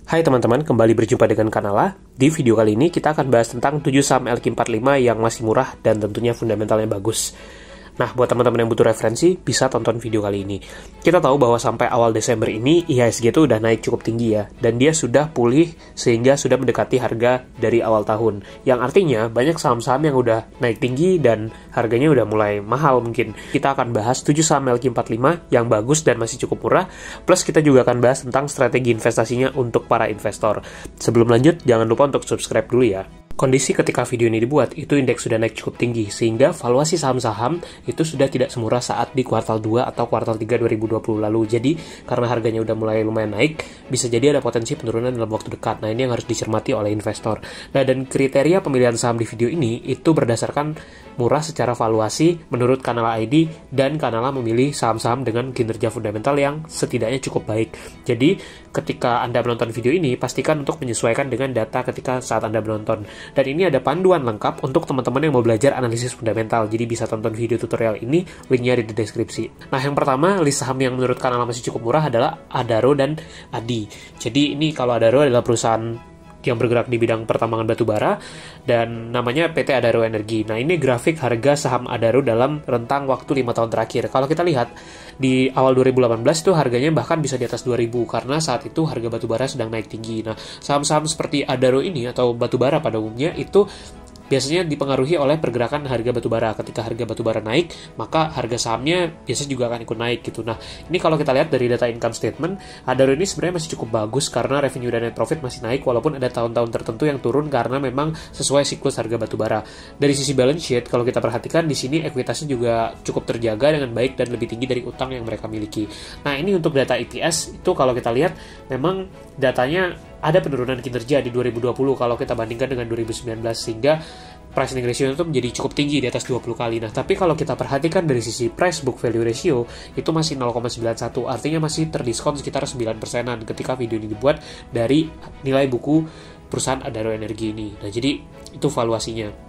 Hai teman-teman, kembali berjumpa dengan Kanala. Di video kali ini kita akan bahas tentang 7 saham LQ45 yang masih murah dan tentunya fundamentalnya bagus. Nah, buat teman-teman yang butuh referensi, bisa tonton video kali ini. Kita tahu bahwa sampai awal Desember ini, IHSG itu udah naik cukup tinggi ya, dan dia sudah pulih sehingga sudah mendekati harga dari awal tahun. Yang artinya, banyak saham-saham yang udah naik tinggi dan harganya udah mulai mahal mungkin. Kita akan bahas 7 saham LQ45 yang bagus dan masih cukup murah, plus kita juga akan bahas tentang strategi investasinya untuk para investor. Sebelum lanjut, jangan lupa untuk subscribe dulu ya. Kondisi ketika video ini dibuat, itu indeks sudah naik cukup tinggi, sehingga valuasi saham-saham itu sudah tidak semurah saat di kuartal 2 atau kuartal 3 2020 lalu. Jadi, karena harganya udah mulai lumayan naik, bisa jadi ada potensi penurunan dalam waktu dekat. Nah, ini yang harus dicermati oleh investor. Nah, dan kriteria pemilihan saham di video ini, itu berdasarkan murah secara valuasi menurut Kanala ID, dan Kanala memilih saham-saham dengan kinerja fundamental yang setidaknya cukup baik. Jadi, ketika Anda menonton video ini, pastikan untuk menyesuaikan dengan data ketika saat Anda menonton. Dan ini ada panduan lengkap untuk teman-teman yang mau belajar analisis fundamental. Jadi bisa tonton video tutorial ini, linknya ada di deskripsi. Nah, yang pertama, list saham yang menurut Kanala masih cukup murah adalah Adaro dan ADI. Jadi ini kalau Adaro adalah perusahaan yang bergerak di bidang pertambangan batubara dan namanya PT Adaro Energi. Nah, ini grafik harga saham Adaro dalam rentang waktu 5 tahun terakhir. Kalau kita lihat di awal 2018 itu harganya bahkan bisa di atas 2000 karena saat itu harga batubara sedang naik tinggi. Nah, saham-saham seperti Adaro ini atau batubara pada umumnya itu biasanya dipengaruhi oleh pergerakan harga batubara. Ketika harga batubara naik, maka harga sahamnya biasanya juga akan ikut naik gitu. Nah, ini kalau kita lihat dari data income statement, Adaro ini sebenarnya masih cukup bagus karena revenue dan net profit masih naik walaupun ada tahun-tahun tertentu yang turun karena memang sesuai siklus harga batubara. Dari sisi balance sheet, kalau kita perhatikan di sini ekuitasnya juga cukup terjaga dengan baik dan lebih tinggi dari utang yang mereka miliki. Nah, ini untuk data EPS itu kalau kita lihat memang datanya ada penurunan kinerja di 2020 kalau kita bandingkan dengan 2019 sehingga price earning ratio itu menjadi cukup tinggi di atas 20 kali. Nah, tapi kalau kita perhatikan dari sisi price book value ratio itu masih 0,91, artinya masih terdiskon sekitar 9%-an ketika video ini dibuat dari nilai buku perusahaan Adaro Energi ini. Nah, jadi itu valuasinya.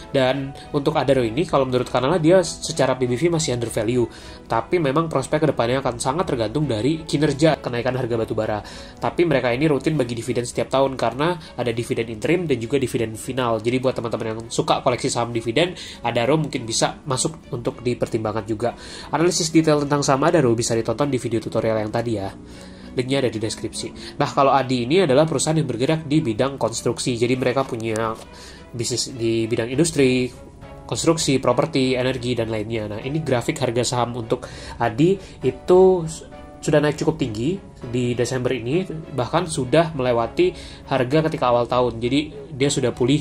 Dan untuk Adaro ini, kalau menurut Kanala, dia secara PBV masih under value. Tapi memang prospek kedepannya akan sangat tergantung dari kinerja kenaikan harga batubara. Tapi mereka ini rutin bagi dividen setiap tahun karena ada dividen interim dan juga dividen final. Jadi buat teman-teman yang suka koleksi saham dividen, Adaro mungkin bisa masuk untuk dipertimbangkan juga. Analisis detail tentang saham Adaro bisa ditonton di video tutorial yang tadi ya. Linknya ada di deskripsi. Nah, kalau ADI ini adalah perusahaan yang bergerak di bidang konstruksi. Jadi mereka punya bisnis di bidang industri, konstruksi, properti, energi, dan lainnya. Nah, ini grafik harga saham untuk ADI itu sudah naik cukup tinggi di Desember ini, bahkan sudah melewati harga ketika awal tahun. Jadi dia sudah pulih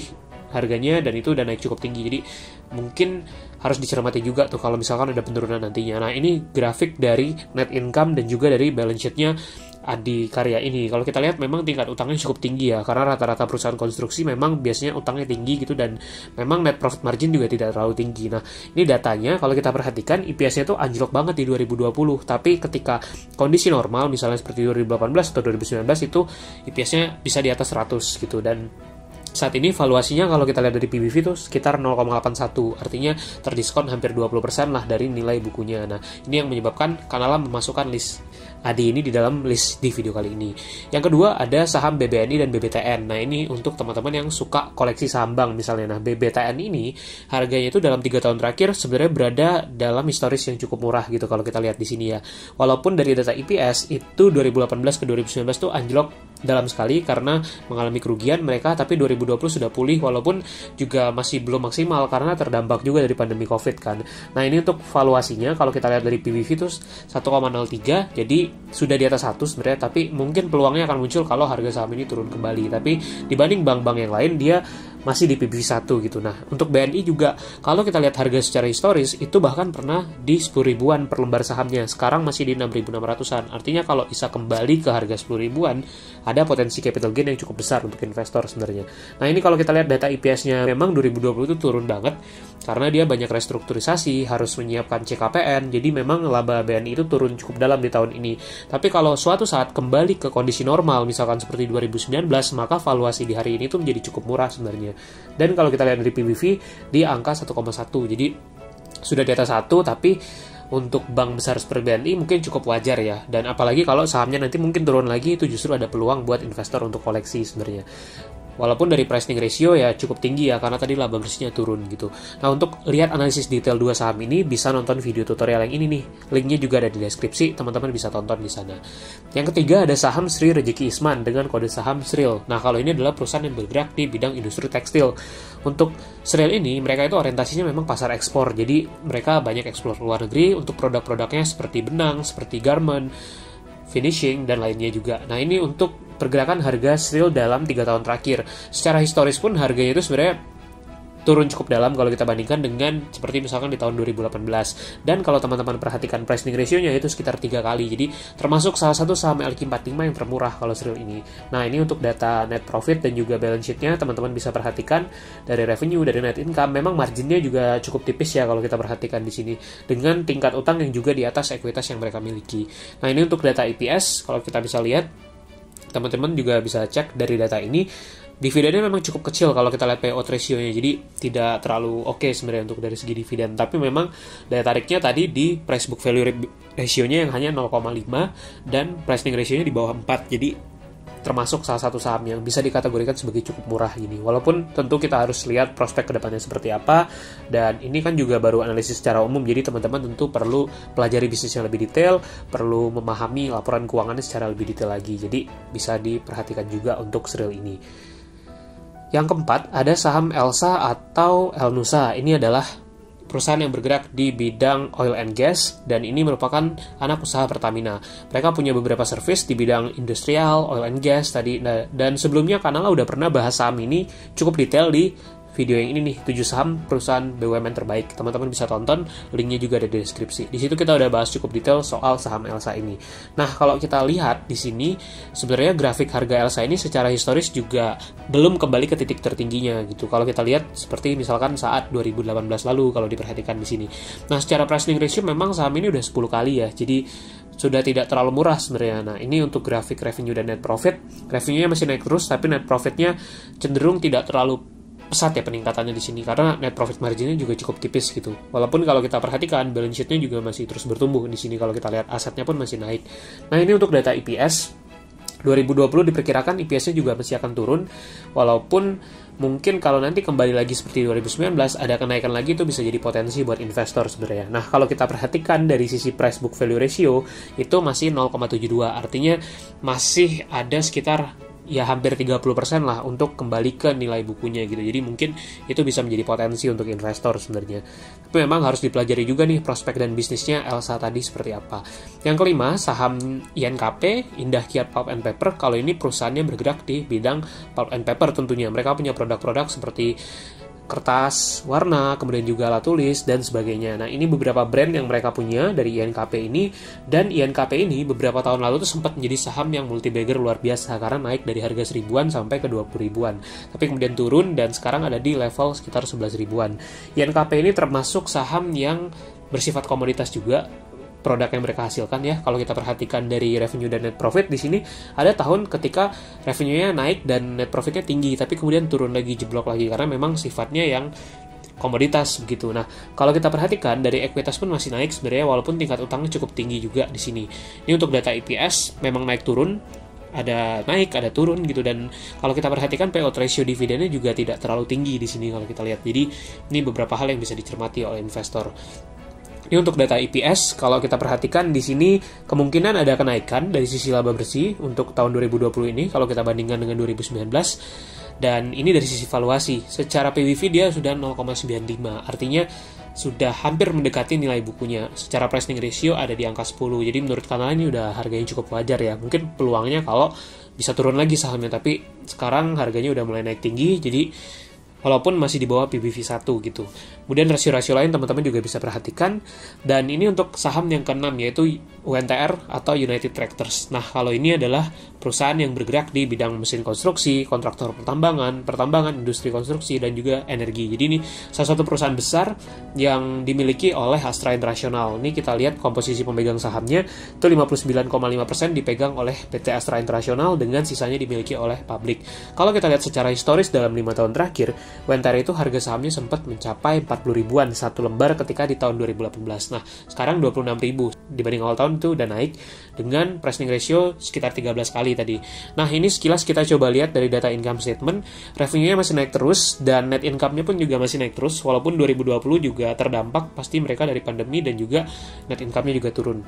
harganya dan itu udah naik cukup tinggi. Jadi mungkin harus dicermati juga tuh kalau misalkan ada penurunan nantinya. Nah, ini grafik dari net income dan juga dari balance sheet-nya Adi Karya ini. Kalau kita lihat memang tingkat utangnya cukup tinggi ya, karena rata-rata perusahaan konstruksi memang biasanya utangnya tinggi gitu dan memang net profit margin juga tidak terlalu tinggi. Nah, ini datanya kalau kita perhatikan EPS-nya tuh anjlok banget di 2020, tapi ketika kondisi normal misalnya seperti 2018 atau 2019 itu EPS-nya bisa di atas 100 gitu. Dan saat ini valuasinya kalau kita lihat dari PBV itu sekitar 0,81, artinya terdiskon hampir 20% lah dari nilai bukunya. Nah, ini yang menyebabkan Kanala memasukkan list ADI ini di dalam list di video kali ini. Yang kedua ada saham BBNI dan BBTN. Nah, ini untuk teman-teman yang suka koleksi saham bank misalnya. Nah, BBTN ini harganya itu dalam 3 tahun terakhir sebenarnya berada dalam historis yang cukup murah gitu kalau kita lihat di sini ya. Walaupun dari data EPS itu 2018 ke 2019 tuh anjlok dalam sekali karena mengalami kerugian mereka, tapi 2020 sudah pulih walaupun juga masih belum maksimal karena terdampak juga dari pandemi Covid kan. Nah, ini untuk valuasinya kalau kita lihat dari PBV itu 1,03, jadi sudah di atas 1 sebenarnya, tapi mungkin peluangnya akan muncul kalau harga saham ini turun kembali. Tapi dibanding bank-bank yang lain dia masih di PBV 1 gitu. Nah, untuk BNI juga kalau kita lihat harga secara historis itu bahkan pernah di 10 ribuan per lembar sahamnya. Sekarang masih di 6.600-an. Artinya kalau bisa kembali ke harga 10 ribuan, ada potensi capital gain yang cukup besar untuk investor sebenarnya. Nah, ini kalau kita lihat data EPS-nya memang 2020 itu turun banget karena dia banyak restrukturisasi, harus menyiapkan CKPN. Jadi memang laba BNI itu turun cukup dalam di tahun ini. Tapi kalau suatu saat kembali ke kondisi normal misalkan seperti 2019, maka valuasi di hari ini tuh menjadi cukup murah sebenarnya. Dan kalau kita lihat dari PBV di angka 1,1, jadi sudah di atas 1, tapi untuk bank besar seperti BNI mungkin cukup wajar ya, dan apalagi kalau sahamnya nanti mungkin turun lagi, itu justru ada peluang buat investor untuk koleksi sebenarnya. Walaupun dari pricing ratio ya cukup tinggi ya, karena tadi laba bersihnya turun gitu. Nah, untuk lihat analisis detail dua saham ini bisa nonton video tutorial yang ini nih. Linknya juga ada di deskripsi, teman-teman bisa tonton di sana. Yang ketiga ada saham Sri Rejeki Isman dengan kode saham SRIL. Nah, kalau ini adalah perusahaan yang bergerak di bidang industri tekstil. Untuk SRIL ini, mereka itu orientasinya memang pasar ekspor. Jadi, mereka banyak ekspor ke luar negeri untuk produk-produknya seperti benang, seperti garment, finishing, dan lainnya juga. Nah, ini untuk pergerakan harga SRIL dalam 3 tahun terakhir. Secara historis pun harganya itu sebenarnya turun cukup dalam kalau kita bandingkan dengan seperti misalkan di tahun 2018. Dan kalau teman-teman perhatikan pricing ratio-nya itu sekitar 3 kali. Jadi termasuk salah satu saham LQ45 yang termurah kalau SRIL ini. Nah, ini untuk data net profit dan juga balance sheet-nya teman-teman bisa perhatikan dari revenue, dari net income. Memang marginnya juga cukup tipis ya kalau kita perhatikan di sini. Dengan tingkat utang yang juga di atas ekuitas yang mereka miliki. Nah, ini untuk data EPS, kalau kita bisa lihat, teman-teman juga bisa cek dari data ini, dividennya memang cukup kecil kalau kita lihat payout ratio-nya, jadi tidak terlalu oke sebenarnya untuk dari segi dividen. Tapi memang daya tariknya tadi di price book value ratio-nya yang hanya 0,5 dan pricing ratio-nya di bawah 4, jadi termasuk salah satu saham yang bisa dikategorikan sebagai cukup murah ini. Walaupun tentu kita harus lihat prospek kedepannya seperti apa, dan ini kan juga baru analisis secara umum, jadi teman-teman tentu perlu pelajari bisnisnya lebih detail, perlu memahami laporan keuangannya secara lebih detail lagi, jadi bisa diperhatikan juga untuk SRIL ini. Yang keempat, ada saham ELSA atau Elnusa. Ini adalah perusahaan yang bergerak di bidang oil and gas, dan ini merupakan anak usaha Pertamina. Mereka punya beberapa service di bidang industrial, oil and gas tadi, dan sebelumnya Kanala udah pernah bahas saham ini cukup detail di video yang ini nih, 7 saham perusahaan BUMN terbaik. Teman-teman bisa tonton, linknya juga ada di deskripsi. Di situ kita udah bahas cukup detail soal saham ELSA ini. Nah, kalau kita lihat di sini, sebenarnya grafik harga ELSA ini secara historis juga belum kembali ke titik tertingginya gitu. Kalau kita lihat seperti misalkan saat 2018 lalu kalau diperhatikan di sini. Nah, secara pricing ratio memang saham ini udah 10 kali ya. Jadi sudah tidak terlalu murah sebenarnya. Nah, ini untuk grafik revenue dan net profit. Revenue-nya masih naik terus, tapi net profit-nya cenderung tidak terlalu pesat ya peningkatannya di sini, karena net profit marginnya juga cukup tipis gitu. Walaupun kalau kita perhatikan balance sheet-nya juga masih terus bertumbuh di sini, kalau kita lihat asetnya pun masih naik. Nah, ini untuk data EPS 2020 diperkirakan EPS-nya juga masih akan turun, walaupun mungkin kalau nanti kembali lagi seperti 2019 ada kenaikan lagi, itu bisa jadi potensi buat investor sebenarnya. Nah, kalau kita perhatikan dari sisi price book value ratio itu masih 0,72, artinya masih ada sekitar ya hampir 30% lah untuk kembali ke nilai bukunya gitu. Jadi mungkin itu bisa menjadi potensi untuk investor sebenarnya. Tapi memang harus dipelajari juga nih prospek dan bisnisnya ELSA tadi seperti apa. Yang kelima, saham INKP, Indah Kiat Pulp and Paper. Kalau ini perusahaannya bergerak di bidang pulp and paper tentunya. Mereka punya produk-produk seperti kertas warna, kemudian juga alat tulis, dan sebagainya. Nah, ini beberapa brand yang mereka punya dari INKP ini, dan INKP ini beberapa tahun lalu tuh sempat menjadi saham yang multi-bagger luar biasa, karena naik dari harga 1000-an sampai ke 20 ribuan. Tapi kemudian turun, dan sekarang ada di level sekitar 11 ribuan. INKP ini termasuk saham yang bersifat komoditas juga, produk yang mereka hasilkan ya. Kalau kita perhatikan dari revenue dan net profit di sini, ada tahun ketika revenue-nya naik dan net profit-nya tinggi, tapi kemudian turun lagi, jeblok lagi, karena memang sifatnya yang komoditas begitu. Nah, kalau kita perhatikan dari ekuitas pun masih naik sebenarnya, walaupun tingkat utangnya cukup tinggi juga di sini. Ini untuk data EPS memang naik turun, ada naik, ada turun gitu, dan kalau kita perhatikan payout ratio dividennya juga tidak terlalu tinggi di sini kalau kita lihat. Jadi ini beberapa hal yang bisa dicermati oleh investor. Ini untuk data EPS, kalau kita perhatikan di sini kemungkinan ada kenaikan dari sisi laba bersih untuk tahun 2020 ini kalau kita bandingkan dengan 2019. Dan ini dari sisi valuasi. Secara PBV dia sudah 0,95, artinya sudah hampir mendekati nilai bukunya. Secara pricing ratio ada di angka 10. Jadi menurut Kanala ini udah harganya cukup wajar ya. Mungkin peluangnya kalau bisa turun lagi sahamnya, tapi sekarang harganya udah mulai naik tinggi, jadi walaupun masih di bawah PBV 1 gitu. Kemudian rasio-rasio lain teman-teman juga bisa perhatikan. Dan ini untuk saham yang keenam, yaitu UNTR atau United Tractors. Nah, kalau ini adalah perusahaan yang bergerak di bidang mesin konstruksi, kontraktor pertambangan, industri konstruksi, dan juga energi. Jadi ini salah satu perusahaan besar yang dimiliki oleh Astra International. Ini kita lihat komposisi pemegang sahamnya itu 59,5% dipegang oleh PT Astra International dengan sisanya dimiliki oleh publik. Kalau kita lihat secara historis dalam 5 tahun terakhir, WNTR itu harga sahamnya sempat mencapai 40 ribuan satu lembar ketika di tahun 2018. Nah, sekarang 26 ribu. Dibanding awal tahun itu udah naik dengan pricing ratio sekitar 13 kali tadi. Nah, ini sekilas kita coba lihat dari data income statement, revenue-nya masih naik terus dan net income-nya pun juga masih naik terus, walaupun 2020 juga terdampak pasti mereka dari pandemi dan juga net income-nya juga turun.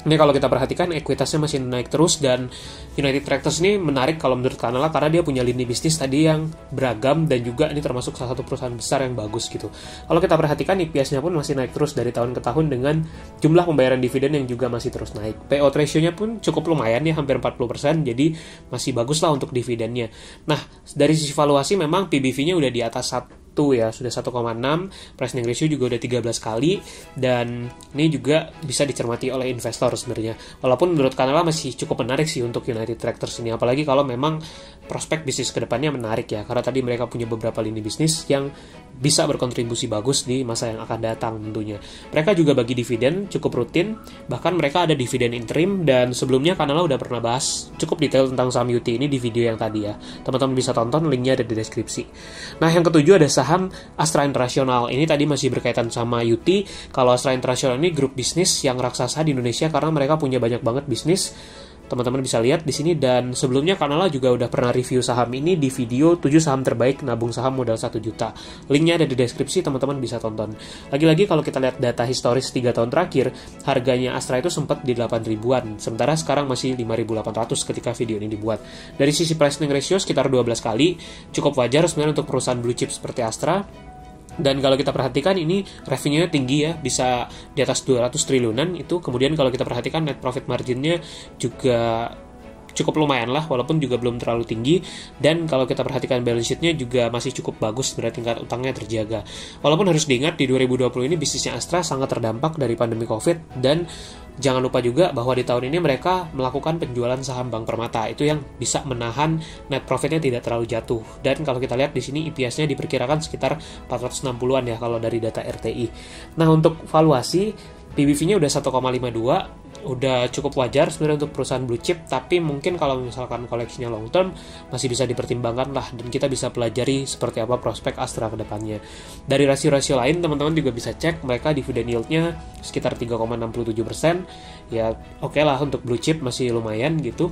Ini kalau kita perhatikan ekuitasnya masih naik terus, dan United Tractors ini menarik kalau menurut Kanala karena dia punya lini bisnis tadi yang beragam dan juga ini termasuk salah satu perusahaan besar yang bagus gitu. Kalau kita perhatikan EPS-nya pun masih naik terus dari tahun ke tahun dengan jumlah pembayaran dividen yang juga masih terus naik. Payout ratio-nya pun cukup lumayan ya, hampir 40%, jadi masih bagus lah untuk dividennya. Nah, dari sisi valuasi memang PBV-nya udah di atas 1 ya, sudah 1,6, pricing ratio juga udah 13 kali, dan ini juga bisa dicermati oleh investor sebenarnya. Walaupun menurut Kanala masih cukup menarik sih untuk United Tractors ini, apalagi kalau memang prospek bisnis kedepannya menarik ya, karena tadi mereka punya beberapa lini bisnis yang bisa berkontribusi bagus di masa yang akan datang tentunya. Mereka juga bagi dividen cukup rutin, bahkan mereka ada dividen interim, dan sebelumnya Kanala udah pernah bahas cukup detail tentang saham UT ini di video yang tadi ya. Teman-teman bisa tonton, linknya ada di deskripsi. Nah, yang ketujuh ada saham Astra International. Ini tadi masih berkaitan sama UT. Kalau Astra International ini grup bisnis yang raksasa di Indonesia karena mereka punya banyak banget bisnis. Teman-teman bisa lihat di sini, dan sebelumnya Kanala juga udah pernah review saham ini di video 7 saham terbaik nabung saham modal 1 juta. Linknya ada di deskripsi, teman-teman bisa tonton. Lagi-lagi kalau kita lihat data historis 3 tahun terakhir, harganya Astra itu sempat di 8 ribuan, sementara sekarang masih 5.800 ketika video ini dibuat. Dari sisi pricing ratio sekitar 12 kali, cukup wajar sebenarnya untuk perusahaan blue chip seperti Astra. Dan kalau kita perhatikan ini revenue-nya tinggi ya, bisa di atas 200 triliunan itu. Kemudian kalau kita perhatikan net profit margin-nya juga cukup lumayan lah, walaupun juga belum terlalu tinggi. Dan kalau kita perhatikan balance sheet-nya juga masih cukup bagus, berarti tingkat utangnya terjaga. Walaupun harus diingat di 2020 ini bisnisnya Astra sangat terdampak dari pandemi COVID, dan jangan lupa juga bahwa di tahun ini mereka melakukan penjualan saham Bank Permata, itu yang bisa menahan net profitnya tidak terlalu jatuh. Dan kalau kita lihat di sini EPS-nya diperkirakan sekitar 460-an ya kalau dari data RTI. Nah, untuk valuasi PBV-nya udah 1,52, udah cukup wajar sebenarnya untuk perusahaan blue chip, tapi mungkin kalau misalkan koleksinya long term masih bisa dipertimbangkan lah, dan kita bisa pelajari seperti apa prospek Astra ke depannya. Dari rasio-rasio lain teman-teman juga bisa cek, mereka dividen yield-nya sekitar 3,67%. Ya oke lah, untuk blue chip masih lumayan gitu.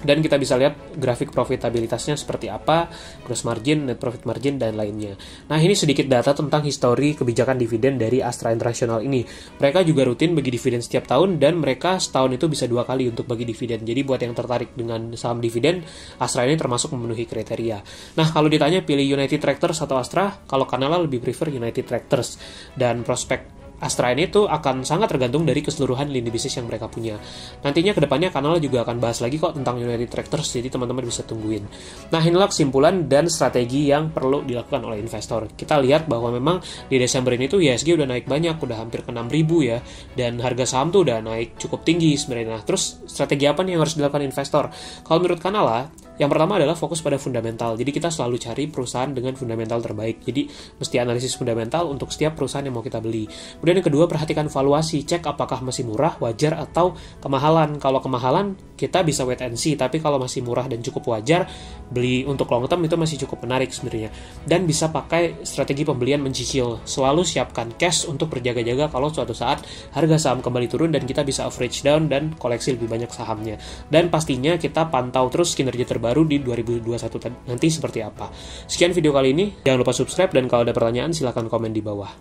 Dan kita bisa lihat grafik profitabilitasnya seperti apa, gross margin, net profit margin, dan lainnya. Nah, ini sedikit data tentang histori kebijakan dividen dari Astra International ini. Mereka juga rutin bagi dividen setiap tahun, dan mereka setahun itu bisa 2 kali untuk bagi dividen. Jadi buat yang tertarik dengan saham dividen, Astra ini termasuk memenuhi kriteria. Nah, kalau ditanya pilih United Tractors atau Astra, kalau Kanala lebih prefer United Tractors. Dan prospek Astra ini tuh akan sangat tergantung dari keseluruhan lini bisnis yang mereka punya. Nantinya kedepannya Kanala juga akan bahas lagi kok tentang United Tractors, jadi teman-teman bisa tungguin. Nah, inilah kesimpulan dan strategi yang perlu dilakukan oleh investor. Kita lihat bahwa memang di Desember ini tuh IHSG udah naik banyak, udah hampir ke 6.000 ya, dan harga saham tuh udah naik cukup tinggi sebenarnya. Nah, terus strategi apa nih yang harus dilakukan investor? Kalau menurut Kanala, yang pertama adalah fokus pada fundamental. Jadi kita selalu cari perusahaan dengan fundamental terbaik. Jadi mesti analisis fundamental untuk setiap perusahaan yang mau kita beli. Kemudian yang kedua, perhatikan valuasi, cek apakah masih murah, wajar, atau kemahalan. Kalau kemahalan, kita bisa wait and see, tapi kalau masih murah dan cukup wajar, beli untuk long term itu masih cukup menarik sebenarnya. Dan bisa pakai strategi pembelian mencicil. Selalu siapkan cash untuk berjaga-jaga kalau suatu saat harga saham kembali turun dan kita bisa average down dan koleksi lebih banyak sahamnya. Dan pastinya kita pantau terus kinerja terbaru di 2021 nanti seperti apa. Sekian video kali ini, jangan lupa subscribe, dan kalau ada pertanyaan silahkan komen di bawah.